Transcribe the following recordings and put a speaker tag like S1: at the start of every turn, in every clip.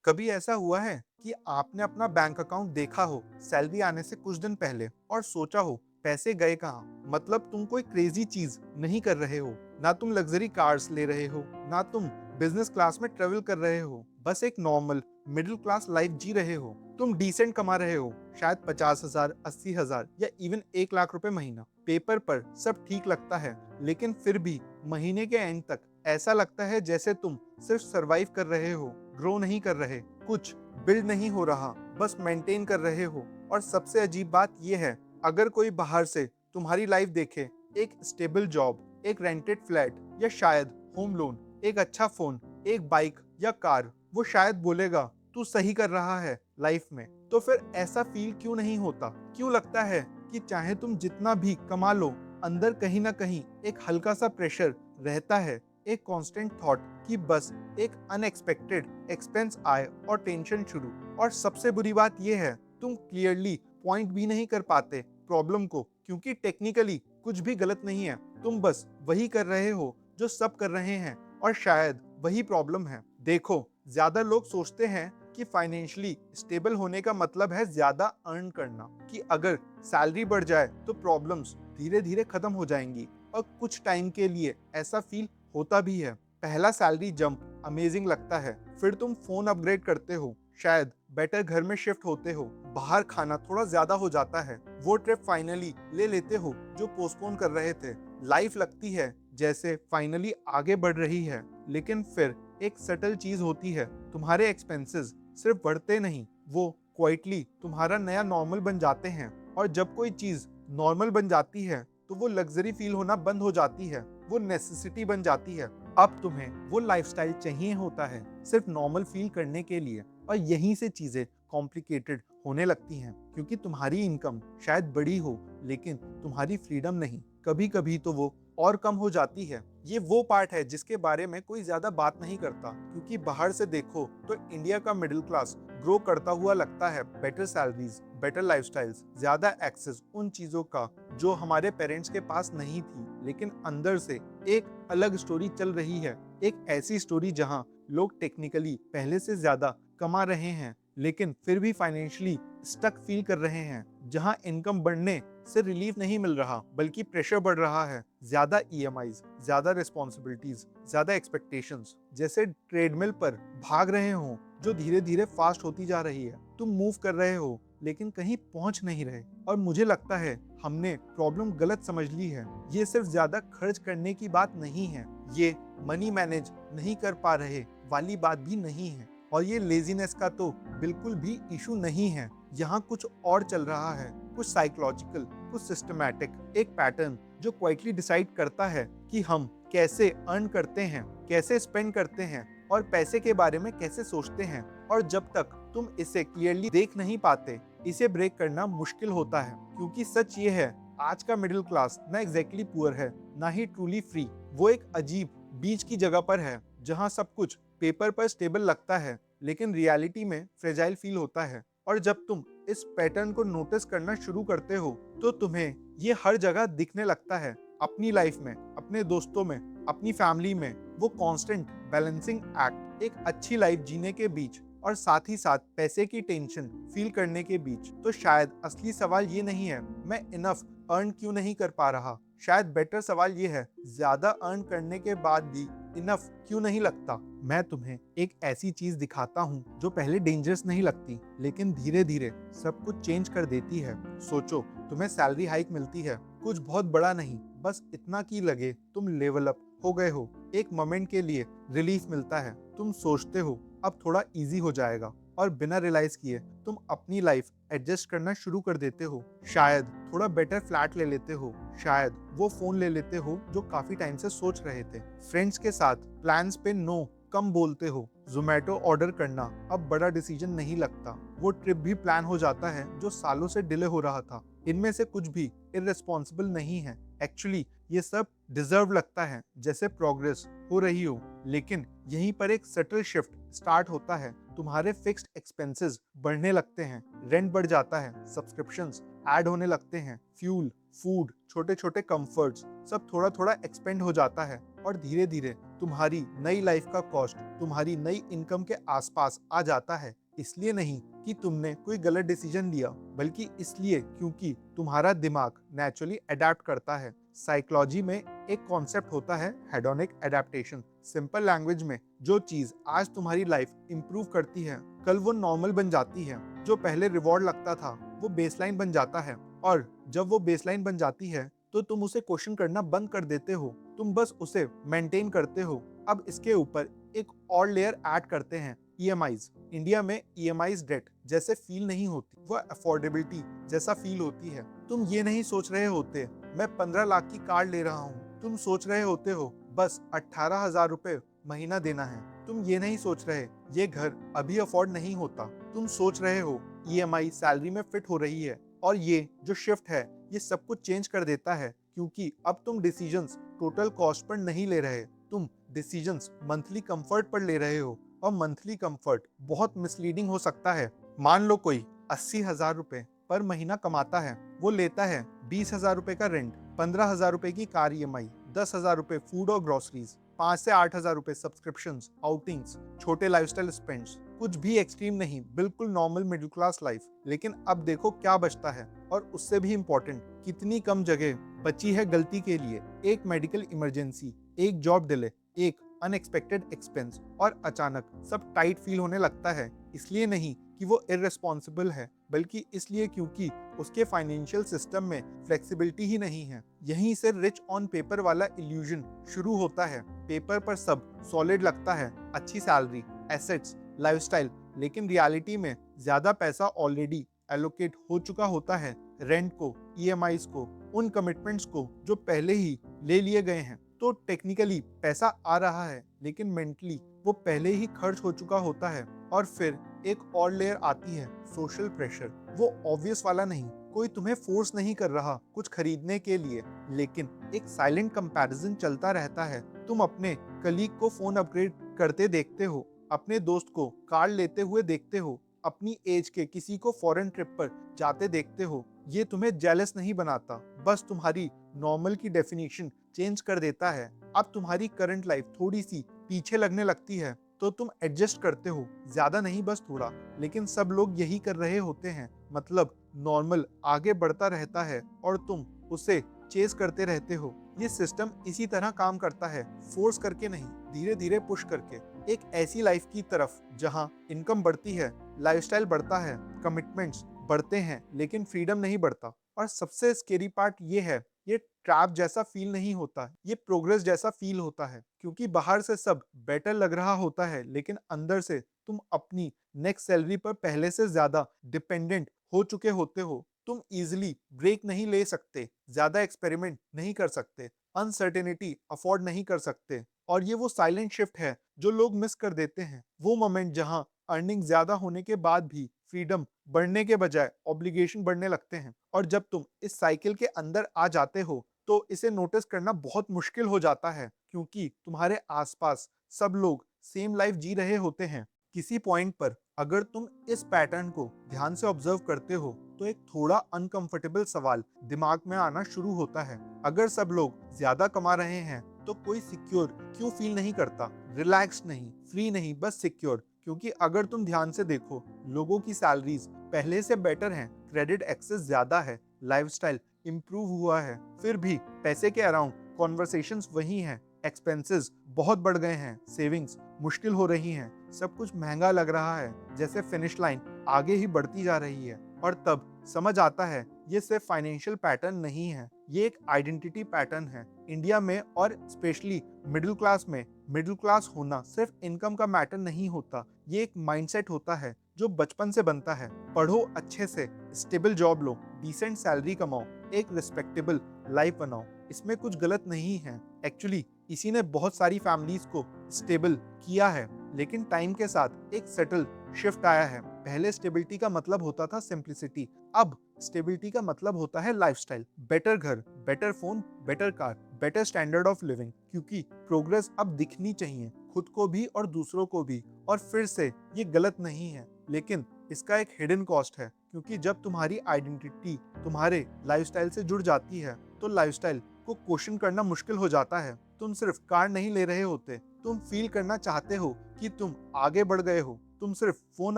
S1: कभी ऐसा हुआ है कि आपने अपना बैंक अकाउंट देखा हो सैलरी आने से कुछ दिन पहले और सोचा हो पैसे गए कहाँ? मतलब तुम कोई क्रेजी चीज नहीं कर रहे हो, ना तुम लग्जरी कार्स ले रहे हो, ना तुम बिजनेस क्लास में ट्रेवल कर रहे हो, बस एक नॉर्मल मिडिल क्लास लाइफ जी रहे हो। तुम डिसेंट कमा रहे हो, शायद 50,000, 80,000 या इवन 1 लाख रुपए महीना। पेपर पर सब ठीक लगता है, लेकिन फिर भी महीने के एंड तक ऐसा लगता है जैसे तुम सिर्फ सरवाइव कर रहे हो, ग्रो नहीं कर रहे, कुछ बिल्ड नहीं हो रहा, बस मेंटेन कर रहे हो। और सबसे अजीब बात यह है, अगर कोई बाहर से तुम्हारी लाइफ देखे, एक स्टेबल जॉब, एक रेंटेड फ्लैट या शायद होम लोन, एक अच्छा फोन, एक बाइक या कार, वो शायद बोलेगा तू सही कर रहा है लाइफ में। तो फिर ऐसा फील क्यों नहीं होता? क्यों लगता है कि चाहे तुम जितना भी कमा लो, अंदर कहीं ना कहीं एक हल्का सा प्रेशर रहता है, एक कांस्टेंट थॉट कि बस एक अनएक्सपेक्टेड एक्सपेंस आए और टेंशन शुरू। और सबसे बुरी बात यह है, तुम क्लियरली पॉइंट भी नहीं कर पाते प्रॉब्लम को, क्योंकि टेक्निकली कुछ भी गलत नहीं है, तुम बस वही कर रहे हो जो सब कर रहे हैं, और शायद वही प्रॉब्लम है। देखो, ज्यादा लोग सोचते हैं कि फाइनेंशियली स्टेबल होने का मतलब है ज्यादा अर्न करना, कि अगर सैलरी बढ़ जाए तो प्रॉब्लम्स धीरे धीरे खत्म हो जाएंगी। और कुछ टाइम के लिए ऐसा फील होता भी है। पहला सैलरी जंप अमेजिंग लगता है, फिर तुम फोन अपग्रेड करते हो, शायद बेटर घर में शिफ्ट होते हो, बाहर खाना थोड़ा ज्यादा हो जाता है, वो ट्रिप फाइनली ले लेते हो जो पोस्टपोन कर रहे थे। लाइफ लगती है जैसे फाइनली आगे बढ़ रही है, लेकिन फिर एक सटल चीज होती है, तुम्हारे एक्सपेंसेस सिर्फ बढ़ते नहीं, वो क्वाइटली तुम्हारा नया नॉर्मल बन जाते हैं। और जब कोई चीज नॉर्मल बन जाती है तो वो लग्जरी फील होना बंद हो जाती है, वो नेसेसिटी बन जाती है। अब तुम्हें वो लाइफस्टाइल चाहिए होता है सिर्फ नॉर्मल फील करने के लिए। और यहीं से चीजें कॉम्प्लिकेटेड होने लगती हैं, क्योंकि तुम्हारी इनकम शायद बड़ी हो, लेकिन तुम्हारी फ्रीडम नहीं। कभी कभी तो वो और कम हो जाती है। ये वो पार्ट है जिसके बारे में कोई ज्यादा बात नहीं करता, क्योंकि बाहर से देखो तो इंडिया का मिडिल क्लास ग्रो करता हुआ लगता है। बेटर सैलरीज, बेटर लाइफस्टाइल्स, ज्यादा एक्सेस उन चीजों का जो हमारे पेरेंट्स के पास नहीं थी, लेकिन अंदर से एक अलग स्टोरी चल रही है। एक ऐसी स्टोरी जहां लोग टेक्निकली पहले से ज्यादा कमा रहे हैं, लेकिन फिर भी फाइनेंशियली स्टक फील कर रहे हैं। जहां इनकम बढ़ने से रिलीफ नहीं मिल रहा, बल्कि प्रेशर बढ़ रहा है। ज्यादा ईएमआईज, ज्यादा रिस्पॉन्सिबिलिटीज, ज्यादा एक्सपेक्टेशंस, जैसे ट्रेडमिल पर भाग रहे हो जो धीरे धीरे फास्ट होती जा रही है। तुम मूव कर रहे हो, लेकिन कहीं पहुंच नहीं रहे। और मुझे लगता है हमने प्रॉब्लम गलत समझ ली है। ये सिर्फ ज्यादा खर्च करने की बात नहीं है, ये मनी मैनेज नहीं कर पा रहे वाली बात भी नहीं है, और ये लेजीनेस का तो बिल्कुल भी इशू नहीं है। यहाँ कुछ और चल रहा है, कुछ साइकोलॉजिकल, कुछ सिस्टमैटिक, एक पैटर्न जो क्वाइटली डिसाइड करता है कि हम कैसे अर्न करते हैं, कैसे स्पेंड करते हैं, और पैसे के बारे में कैसे सोचते हैं। और जब तक तुम इसे क्लियरली देख नहीं पाते, इसे ब्रेक करना मुश्किल होता है। क्योंकि सच ये है, आज का मिडिल क्लास ना एग्जैक्टली पुअर है, ना ही ट्रूली फ्री। वो एक अजीब बीच की जगह पर है, जहाँ सब कुछ पेपर पर स्टेबल लगता है, लेकिन रियलिटी में फ्रेजाइल फील होता है। और जब तुम इस पैटर्न को नोटिस करना शुरू करते हो, तो तुम्हें ये हर जगह दिखने लगता है। अपनी लाइफ में, अपने दोस्तों में, अपनी फैमिली में, वो कांस्टेंट बैलेंसिंग एक्ट, एक अच्छी लाइफ जीने के बीच और साथ ही साथ पैसे की टेंशन फील करने के बीच। तो शायद असली सवाल ये नहीं है मैं इनफ अर्न क्यों नहीं कर पा रहा, शायद बेटर सवाल ये है ज्यादा अर्न करने के बाद भी इनफ क्यों नहीं लगता। मैं तुम्हें एक ऐसी चीज दिखाता हूँ जो पहले डेंजरस नहीं लगती, लेकिन धीरे धीरे सब कुछ चेंज कर देती है। सोचो, तुम्हें सैलरी हाइक मिलती है, कुछ बहुत बड़ा नहीं, बस इतना की लगे तुम लेवल अप हो गए हो। एक मोमेंट के लिए रिलीफ मिलता है, तुम सोचते हो अब थोड़ा इजी हो जाएगा, और बिना रियलाइज किए तुम अपनी लाइफ एडजस्ट करना शुरू कर देते हो। शायद थोड़ा बेटर फ्लैट ले लेते हो, शायद वो फोन ले लेते हो जो काफी टाइम से सोच रहे थे। फ्रेंड्स के साथ प्लान्स पे नो कम बोलते हो, जोमेटो ऑर्डर करना अब बड़ा डिसीजन नहीं लगता, वो ट्रिप भी प्लान हो जाता है जो सालों से डिले हो रहा था। इनमें से कुछ भी इररिस्पॉन्सिबल नहीं है, एक्चुअली ये सब डिजर्व लगता है, जैसे प्रोग्रेस हो रही हो। लेकिन यहीं पर एक सटल शिफ्ट स्टार्ट होता है, तुम्हारे फिक्स्ड एक्सपेंसेस बढ़ने लगते हैं, रेंट बढ़ जाता है, सब्सक्रिप्शंस ऐड होने लगते हैं। फ्यूल, फूड, छोटे छोटे कंफर्ट्स सब थोड़ा थोड़ा एक्सपेंड हो जाता है और धीरे धीरे तुम्हारी नई लाइफ का कॉस्ट तुम्हारी नई इनकम के आसपास आ जाता है। इसलिए नहीं कि तुमने कोई गलत डिसीजन लिया, बल्कि इसलिए क्योंकि तुम्हारा दिमाग नेचुरली अडेप्ट करता है। साइकोलॉजी में एक कॉन्सेप्ट होता है हेडोनिक एडेप्टेशन। सिंपल लैंग्वेज में, जो चीज आज तुम्हारी लाइफ इंप्रूव करती है, कल वो नॉर्मल बन जाती है। जो पहले रिवॉर्ड लगता था वो बेसलाइन बन जाता है, और जब वो बेसलाइन बन जाती है तो तुम उसे क्वेश्चन करना बंद कर देते हो। तुम बस उसे मेंटेन करते हो। अब इसके ऊपर एक और लेयर ऐड करते हैं, ईएमआईज। इंडिया में ईएमआईज डेट जैसे फील नहीं होती, वो अफोर्डेबिलिटी जैसा फील होती है। तुम ये नहीं सोच रहे होते मैं 15 लाख की कार ले रहा हूँ। तुम सोच रहे होते हो बस 18,000 रुपए महीना देना है। तुम ये नहीं सोच रहे ये घर अभी अफोर्ड नहीं होता। तुम सोच रहे हो ईएमआई सैलरी में फिट हो रही है। और ये जो शिफ्ट है ये सब कुछ चेंज कर देता है, क्योंकि अब तुम डिसीजंस टोटल कॉस्ट पर नहीं ले रहे, तुम डिसीजंस मंथली कंफर्ट पर ले रहे हो। और मंथली कंफर्ट बहुत मिसलीडिंग हो सकता है। मान लो कोई 80,000 रुपए पर महीना कमाता है, वो लेता है 20,000 रुपए का रेंट, 15,000 रुपए की कार ईएमआई, 10,000 रुपए फूड और ग्रोसरीज, 5 से 8,000 रुपए सब्सक्रिप्शंस, आउटिंग्स, छोटे लाइफस्टाइल स्पेंड्स। कुछ भी एक्सट्रीम नहीं, बिल्कुल नॉर्मल मिडिल क्लास लाइफ। लेकिन अब देखो क्या बचता है, और उससे भी इम्पोर्टेंट कितनी कम जगह बची है गलती के लिए। एक मेडिकल इमरजेंसी, एक जॉब डिले, एक अनएक्सपेक्टेड एक्सपेंस, और अचानक सब टाइट फील होने लगता है। इसलिए नहीं कि वो इररेस्पॉन्सिबल है, बल्कि इसलिए क्योंकि उसके फाइनेंशियल सिस्टम में फ्लेक्सिबिलिटी ही नहीं है। यहीं से रिच ऑन पेपर वाला इल्यूजन शुरू होता है। पेपर पर सब सॉलिड लगता है, अच्छी सैलरी, एसेट्स, लाइफस्टाइल, लेकिन रियलिटी में ज्यादा पैसा ऑलरेडी एलोकेट हो चुका होता है रेंट को, ईएमआईज को, उन कमिटमेंट्स को जो पहले ही ले लिए गए हैं। तो टेक्निकली पैसा आ रहा है, लेकिन मेंटली वो पहले ही खर्च हो चुका होता है। और फिर एक और लेयर आती है, सोशल प्रेशर। वो ऑब्वियस वाला नहीं, कोई तुम्हें फोर्स नहीं कर रहा कुछ खरीदने के लिए, लेकिन एक साइलेंट कंपैरिजन चलता रहता है। तुम अपने कलीग को फोन अपग्रेड करते देखते हो, अपने दोस्त को कार लेते हुए देखते हो, अपनी एज के किसी को फॉरेन ट्रिप पर जाते देखते हो। ये तुम्हें जेलस नहीं बनाता, बस तुम्हारी नॉर्मल की डेफिनेशन चेंज कर देता है। अब तुम्हारी करंट लाइफ थोड़ी सी पीछे लगने लगती है तो तुम एडजस्ट करते हो, ज्यादा नहीं बस थोड़ा। लेकिन सब लोग यही कर रहे होते हैं, मतलब नॉर्मल आगे बढ़ता रहता है और तुम उसे चेस करते रहते हो। ये सिस्टम इसी तरह काम करता है, फोर्स करके नहीं, धीरे धीरे पुश करके, एक ऐसी लाइफ की तरफ जहां इनकम बढ़ती है, लाइफस्टाइल बढ़ता है, कमिटमेंट्स बढ़ते हैं, लेकिन फ्रीडम नहीं बढ़ता। और सबसे स्केरी पार्ट ये है, ये ट्रैप जैसा फील नहीं होता, ये प्रोग्रेस जैसा फील होता है। क्योंकि बाहर से सब बेटर लग रहा होता है, लेकिन अंदर से तुम अपनी नेक्स्ट सैलरी पर पहले से ज्यादा डिपेंडेंट हो चुके होते हो। तुम इजीली ब्रेक नहीं ले सकते, ज्यादा एक्सपेरिमेंट नहीं कर सकते, अनसर्टेनिटी अफोर्ड नहीं कर सकते। और ये वो साइलेंट शिफ्ट है जो लोग मिस कर देते हैं। वो मोमेंट जहां अर्निंग ज्यादा होने के बाद भी फ्रीडम बढ़ने के बजाय ऑब्लिगेशन बढ़ने लगते हैं। और जब तुम इस साइकिल के अंदर आ जाते हो तो इसे नोटिस करना बहुत मुश्किल हो जाता है, क्योंकि तुम्हारे आसपास सब लोग सेम लाइफ जी रहे होते हैं। किसी पॉइंट पर अगर तुम इस पैटर्न को ध्यान से ऑब्जर्व करते हो तो एक थोड़ा अनकंफर्टेबल सवाल दिमाग में आना शुरू होता है। अगर सब लोग ज्यादा कमा रहे हैं तो कोई सिक्योर क्यों फील नहीं करता? रिलैक्स नहीं, फ्री नहीं, बस सिक्योर। क्योंकि अगर तुम ध्यान से देखो, लोगों की सैलरीज पहले से बेटर हैं, क्रेडिट एक्सेस ज्यादा है, लाइफस्टाइल इंप्रूव हुआ है, फिर भी पैसे के अराउंड कॉन्वर्सेशंस वही हैं, एक्सपेंसेस बहुत बढ़ गए हैं, सेविंग्स मुश्किल हो रही हैं, सब कुछ महंगा लग रहा है, जैसे फिनिश लाइन आगे ही बढ़ती जा रही है। और तब समझ आता है ये सिर्फ फाइनेंशियल पैटर्न नहीं है, ये एक आइडेंटिटी पैटर्न है। इंडिया में और स्पेशली मिडिल क्लास में, मिडिल क्लास होना सिर्फ इनकम का मैटर नहीं होता, ये एक माइंडसेट होता है जो बचपन से बनता है। पढ़ो अच्छे से, स्टेबल जॉब लो, डिसेंट सैलरी कमाओ, एक रिस्पेक्टेबल लाइफ बनाओ, इसमें कुछ गलत नहीं है। एक्चुअली इसी ने बहुत सारी फैमिलीज को स्टेबल किया है। लेकिन टाइम के साथ एक सेटल शिफ्ट आया है। पहले स्टेबिलिटी का मतलब होता था सिंप्लिसिटी, अब स्टेबिलिटी का मतलब होता है लाइफस्टाइल, बेटर घर, better phone, better car, better standard of living. क्योंकि प्रोग्रेस अब दिखनी चाहिए, खुद को भी और दूसरों को भी। और फिर से ये गलत नहीं है, लेकिन इसका एक हिडन कॉस्ट है, क्योंकि जब तुम्हारी आइडेंटिटी तुम्हारे लाइफस्टाइल से जुड़ जाती है तो लाइफस्टाइल को क्वेश्चन करना मुश्किल हो जाता है। तुम सिर्फ कार नहीं ले रहे होते, तुम फील करना चाहते हो कि तुम आगे बढ़ गए हो। तुम सिर्फ फोन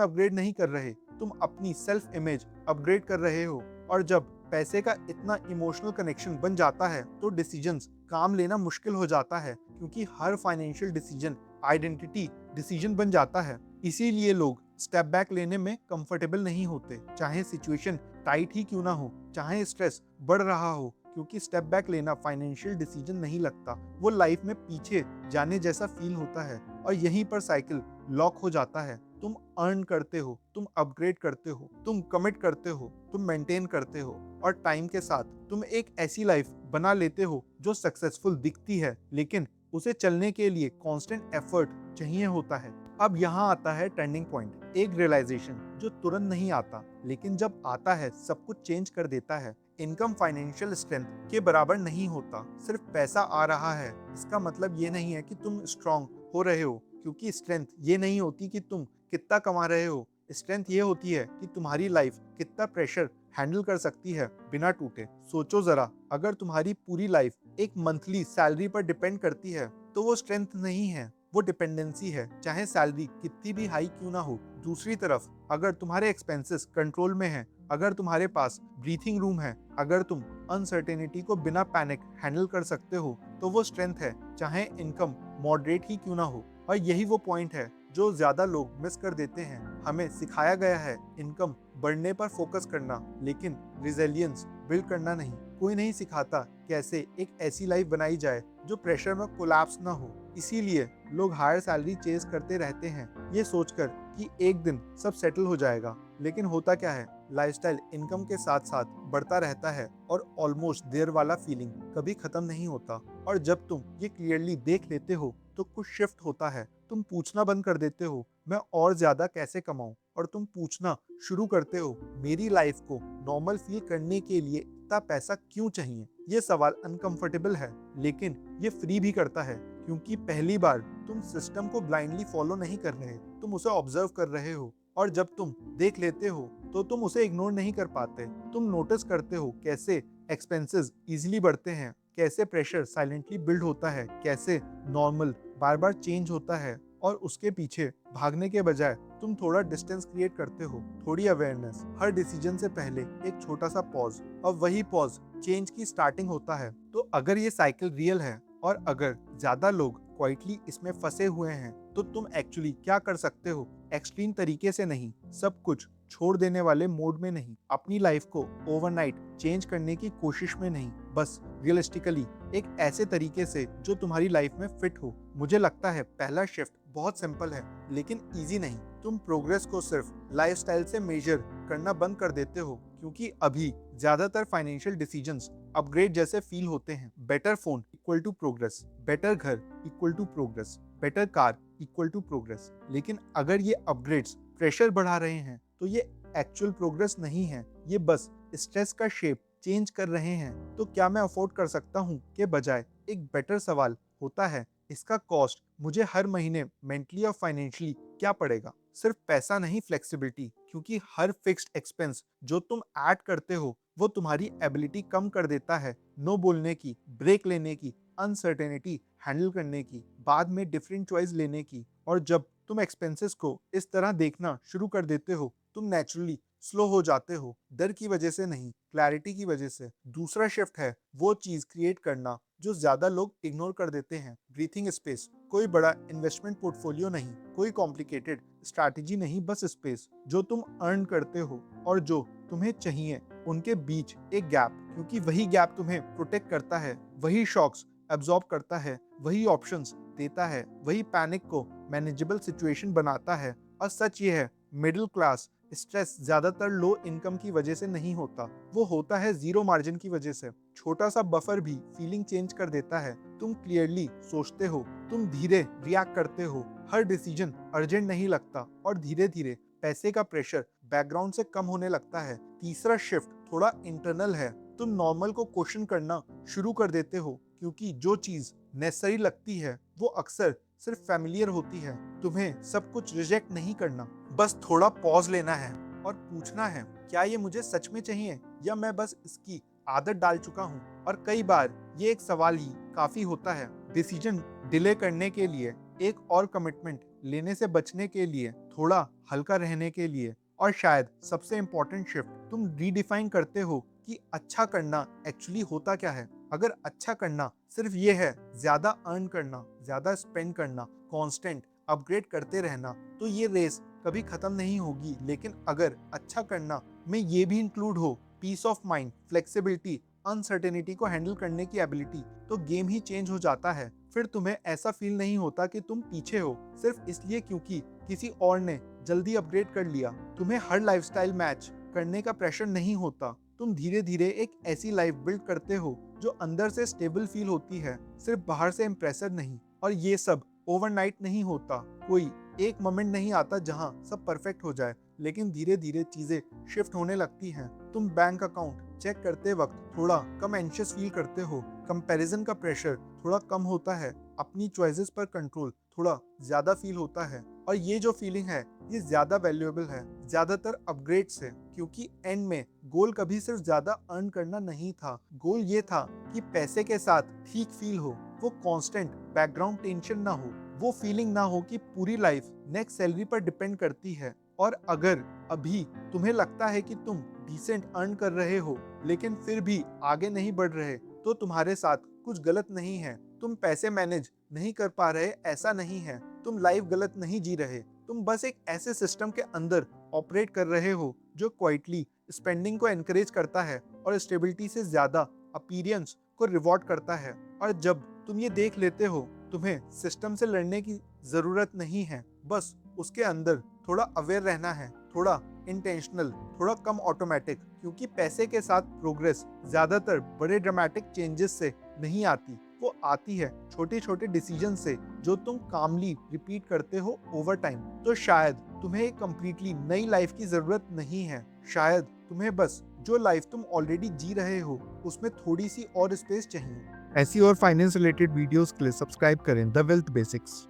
S1: अपग्रेड नहीं कर रहे, तुम अपनी सेल्फ इमेज अपग्रेड कर रहे हो। और जब पैसे का इतना इमोशनल कनेक्शन बन जाता है तो डिसीजंस काम लेना मुश्किल हो जाता है, क्योंकि हर फाइनेंशियल डिसीजन आइडेंटिटी डिसीजन बन जाता है। इसीलिए लोग स्टेप बैक लेने में कंफर्टेबल नहीं होते, चाहे सिचुएशन टाइट ही क्यों ना हो, चाहे स्ट्रेस बढ़ रहा हो, क्योंकि स्टेप बैक लेना फाइनेंशियल डिसीजन नहीं लगता, वो लाइफ में पीछे जाने जैसा फील होता है। और यहीं पर साइकिल लॉक हो जाता है। तुम अर्न करते हो, तुम अपग्रेड करते हो, तुम कमिट करते हो, तुम मेंटेन करते हो, और टाइम के साथ तुम एक ऐसी लाइफ बना लेते हो जो सक्सेसफुल दिखती है, लेकिन उसे चलने के लिए कांस्टेंट एफर्ट चाहिए होता है। अब यहाँ आता है टर्निंग पॉइंट, एक रियलाइजेशन जो तुरंत नहीं आता, लेकिन जब आता है सब कुछ चेंज कर देता है। इनकम फाइनेंशियल स्ट्रेंथ के बराबर नहीं होता। सिर्फ पैसा आ रहा है इसका मतलब ये नहीं है कि तुम स्ट्रांग हो रहे हो, क्योंकि स्ट्रेंथ ये नहीं होती कि तुम कितना कमा रहे हो। स्ट्रेंथ ये होती है कि तुम्हारी लाइफ कितना प्रेशर हैंडल कर सकती है बिना टूटे। सोचो जरा, अगर तुम्हारी पूरी लाइफ एक मंथली सैलरी पर डिपेंड करती है तो वो स्ट्रेंथ नहीं है, वो डिपेंडेंसी है, चाहे सैलरी कितनी भी हाई क्यों ना हो। दूसरी तरफ अगर तुम्हारे एक्सपेंसेस कंट्रोल में हैं, अगर तुम्हारे पास ब्रीथिंग रूम है, अगर तुम अनसर्टेनिटी को बिना पैनिक हैंडल कर सकते हो, तो वो स्ट्रेंथ है, चाहे इनकम मॉडरेट ही क्यों ना हो। और यही वो पॉइंट है जो ज्यादा लोग मिस कर देते हैं। हमें सिखाया गया है इनकम बढ़ने पर फोकस करना, लेकिन रिजिलियंस बिल्ड करना नहीं। कोई नहीं सिखाता कैसे एक ऐसी लाइफ बनाई जाए जो प्रेशर में कोलैप्स ना हो। इसीलिए लोग हायर सैलरी चेज करते रहते हैं, ये सोचकर कि एक दिन सब सेटल हो जाएगा। लेकिन होता क्या है, लाइफस्टाइल इनकम के साथ साथ बढ़ता रहता है और ऑलमोस्ट देयर वाला फीलिंग कभी खत्म नहीं होता। और जब तुम ये क्लियरली देख लेते हो तो कुछ शिफ्ट होता है। तुम पूछना बंद कर देते हो मैं और ज्यादा कैसे कमाऊं, और तुम पूछना शुरू करते हो मेरी लाइफ को नॉर्मल फील करने के लिए इतना पैसा क्यों चाहिए। ये सवाल अनकंफर्टेबल है, लेकिन ये फ्री भी करता है, क्योंकि पहली बार तुम सिस्टम को ब्लाइंडली फॉलो नहीं कर रहे, तुम उसे ऑब्जर्व कर रहे हो। और जब तुम देख लेते हो तो तुम उसे इग्नोर नहीं कर पाते। तुम नोटिस करते हो कैसे एक्सपेंसेस इजीली बढ़ते हैं, कैसे प्रेशर साइलेंटली बिल्ड होता है, कैसे नॉर्मल बार बार चेंज होता है, और उसके पीछे भागने के बजाय तुम थोड़ा डिस्टेंस क्रिएट करते हो, थोड़ी अवेयरनेस। हर डिसीजन से पहले एक छोटा सा पॉज, और वही पॉज चेंज की स्टार्टिंग होता है। तो अगर ये साइकिल रियल है और अगर ज्यादा लोग क्वाइटली इसमें फंसे हुए हैं, तो तुम एक्चुअली क्या कर सकते हो। एक्सट्रीम तरीके से नहीं, सब कुछ छोड़ देने वाले मोड में नहीं, अपनी लाइफ को ओवरनाइट चेंज करने की कोशिश में नहीं, बस रियलिस्टिकली एक ऐसे तरीके से जो तुम्हारी लाइफ में फिट हो। मुझे लगता है पहला शिफ्ट बहुत सिंपल है, लेकिन इजी नहीं। तुम प्रोग्रेस को सिर्फ लाइफस्टाइल से मेजर करना बंद कर देते हो, क्योंकि अभी ज्यादातर फाइनेंशियल डिसीजंस अपग्रेड जैसे फील होते हैं। Better phone equal to progress, better घर equal to progress, better car equal to progress. लेकिन अगर ये अपग्रेड्स प्रेशर बढ़ा रहे हैं तो ये एक्चुअल प्रोग्रेस नहीं है, ये बस स्ट्रेस का शेप चेंज कर रहे हैं। तो क्या मैं अफोर्ड कर सकता हूँ के बजाय एक बेटर सवाल होता है, इसका कॉस्ट मुझे हर महीने मेंटली और फाइनेंशियली क्या पड़ेगा। सिर्फ पैसा नहीं, फ्लेक्सिबिलिटी, क्योंकि हर फिक्स्ड एक्सपेंस जो तुम ऐड करते हो वो तुम्हारी एबिलिटी कम कर देता है नो बोलने की, ब्रेक लेने की, अनसर्टेनिटी हैंडल करने की, बाद में डिफरेंट चॉइस लेने की। और जब तुम एक्सपेंसेस को इस तरह देखना शुरू कर देते हो, तुम नेचुरली स्लो हो जाते हो, डर की वजह से नहीं, क्लैरिटी की वजह से। दूसरा शिफ्ट है वो चीज क्रिएट करना जो ज्यादा लोग इग्नोर कर देते हैं, ब्रीथिंग स्पेस। कोई बड़ा इन्वेस्टमेंट पोर्टफोलियो नहीं, कोई कॉम्प्लिकेटेड स्ट्रैटेजी नहीं, बस स्पेस जो तुम अर्न करते हो और जो तुम्हें चाहिए उनके बीच एक गैप, क्योंकि वही गैप तुम्हें प्रोटेक्ट करता है, वही शॉक्स एब्जॉर्ब करता है, वही ऑप्शंस देता है, वही पैनिक को मैनेजेबल सिचुएशन बनाता है। और सच ये है, मिडिल क्लास स्ट्रेस ज्यादातर लो इनकम की वजह से नहीं होता, वो होता है जीरो मार्जिन की वजह से। छोटा सा बफर भी फीलिंग चेंज कर देता है। तुम क्लियरली सोचते हो, तुम धीरे रिएक्ट करते हो, हर डिसीजन अर्जेंट नहीं लगता, और धीरे धीरे पैसे का प्रेशर बैकग्राउंड से कम होने लगता है। तीसरा शिफ्ट थोड़ा इंटरनल है। तुम नॉर्मल को क्वेश्चन करना शुरू कर देते हो, क्योंकि जो चीज नेसेसरी लगती है वो अक्सर सिर्फ फैमिलियर होती है। तुम्हें सब कुछ रिजेक्ट नहीं करना, बस थोड़ा पॉज लेना है और पूछना है, क्या ये मुझे सच में चाहिए या मैं बस इसकी आदत डाल चुका हूँ। और कई बार ये एक सवाल ही काफी होता है। डिसीजन डिले करने के लिए, एक और कमिटमेंट लेने से बचने के लिए, थोड़ा हल्का रहने के लिए, और शायद सबसे इम्पोर्टेंट शिफ्ट तुम रीडिफाइन करते हो कि अच्छा करना एक्चुअली होता क्या है। अगर अच्छा करना सिर्फ ये है ज्यादा अर्न करना, ज्यादा स्पेंड करना, कांस्टेंट अपग्रेड करते रहना, तो ये रेस कभी खत्म नहीं होगी। लेकिन अगर अच्छा करना में ये भी इंक्लूड हो peace of mind, flexibility, uncertainty को हैंडल करने की एबिलिटी, तो गेम ही चेंज हो जाता है। फिर तुम्हें ऐसा फील नहीं होता कि तुम पीछे हो सिर्फ इसलिए क्योंकि किसी और ने जल्दी अपग्रेड कर लिया। तुम्हें हर लाइफस्टाइल मैच करने का प्रेशर नहीं होता। तुम धीरे धीरे एक ऐसी लाइफ बिल्ड करते हो जो अंदर से स्टेबल फील होती है, सिर्फ बाहर से इम्प्रेसिव नहीं। और ये सब ओवरनाइट नहीं होता। कोई एक मोमेंट नहीं आता जहां सब परफेक्ट हो जाए, लेकिन धीरे धीरे चीजें शिफ्ट होने लगती हैं। तुम बैंक अकाउंट चेक करते वक्त थोड़ा कम एंशियस फील करते हो, कंपैरिजन का प्रेशर थोड़ा कम होता है, अपनी चॉइसेस पर कंट्रोल थोड़ा ज्यादा फील होता है। और ये जो फीलिंग है ये ज्यादा वैल्यूएबल है ज्यादातर अपग्रेड से, क्योंकि एंड में गोल कभी सिर्फ ज्यादा अर्न करना नहीं था। गोल ये था कि पैसे के साथ ठीक फील हो, वो कांस्टेंट बैकग्राउंड टेंशन ना हो, वो फीलिंग ना हो कि पूरी लाइफ नेक्स्ट सैलरी पर डिपेंड करती है। और अगर अभी तुम्हें लगता है कि तुम डिसेंट अर्न कर रहे हो लेकिन फिर भी आगे नहीं बढ़ रहे, तो तुम्हारे साथ कुछ गलत नहीं है। तुम पैसे मैनेज नहीं कर पा रहे ऐसा नहीं है, तुम लाइफ गलत नहीं जी रहे। तुम बस एक ऐसे सिस्टम के अंदर ऑपरेट कर रहे हो जो क्वाइटली स्पेंडिंग को एनकरेज करता है और स्टेबिलिटी से ज्यादा अपीयरेंस को रिवॉर्ड करता है। और जब तुम ये देख लेते हो, तुम्हें सिस्टम से लड़ने की जरूरत नहीं है, बस उसके अंदर थोड़ा अवेयर रहना है, थोड़ा इंटेंशनल, थोड़ा कम ऑटोमेटिक। क्योंकि पैसे के साथ प्रोग्रेस ज्यादातर बड़े ड्रामेटिक चेंजेस से नहीं आती, वो आती है छोटे छोटे डिसीजन से जो तुम कामली रिपीट करते हो ओवर टाइम। तो शायद तुम्हें एक कंप्लीटली नई लाइफ की जरूरत नहीं है, शायद तुम्हें बस जो लाइफ तुम ऑलरेडी जी रहे हो उसमें थोड़ी सी और स्पेस चाहिए। ऐसी और फाइनेंस रिलेटेड वीडियोस के लिए सब्सक्राइब करें द वेल्थ बेसिक्स।